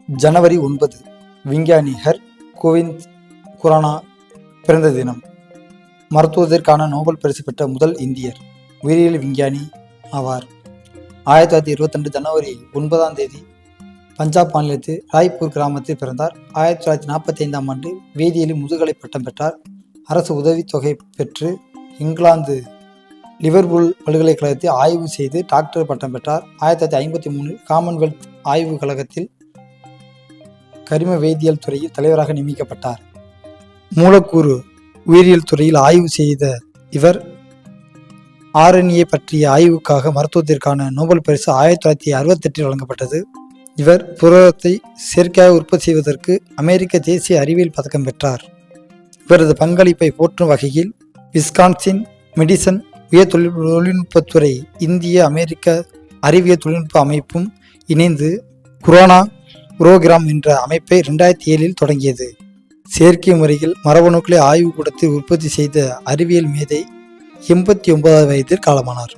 ஜனவரி 9 விஞ்ஞானி ஹர் கோவிந்த் குரானா பிறந்த தினம். மருத்துவத்திற்கான நோபல் பரிசு பெற்ற முதல் இந்தியர், உயிரியல் விஞ்ஞானி ஆவார். 1922 ஜனவரி 9 பஞ்சாப் மாநிலத்தில் ராய்ப்பூர் கிராமத்தில் பிறந்தார். 1945 ஆண்டு வேதியியலில் முதுகலை பட்டம் பெற்றார். அரசு உதவித்தொகை பெற்று இங்கிலாந்து லிவர்பூல் பல்கலைக்கழகத்தில் ஆய்வு செய்து டாக்டர் பட்டம் பெற்றார். 1953 காமன்வெல்த் ஆய்வு கழகத்தில் கரிம வேதியியல் துறையில் தலைவராக நியமிக்கப்பட்டார். மூலக்கூறு உயிரியல் துறையில் ஆய்வு செய்த இவர் RNA பற்றிய ஆய்வுக்காக மருத்துவத்திற்கான நோபல் பரிசு 1968 வழங்கப்பட்டது. இவர் புரதத்தை செயற்கையாக உற்பத்தி செய்வதற்கு அமெரிக்க தேசிய அறிவியல் பதக்கம் பெற்றார். இவரது பங்களிப்பை போற்றும் வகையில் விஸ்கான்சின் மெடிசன் உயர் தொழில்நுட்பத்துறை இந்திய அமெரிக்க அறிவியல் தொழில்நுட்ப அமைப்பும் இணைந்து குரானா புரோகிராம் என்ற அமைப்பை 2007 தொடங்கியது. செயற்கை முறையில் மரபணுக்களை ஆய்வு கூடத்தில் உற்பத்தி செய்த அறிவியல் மேதை 89 வயதில் காலமானார்.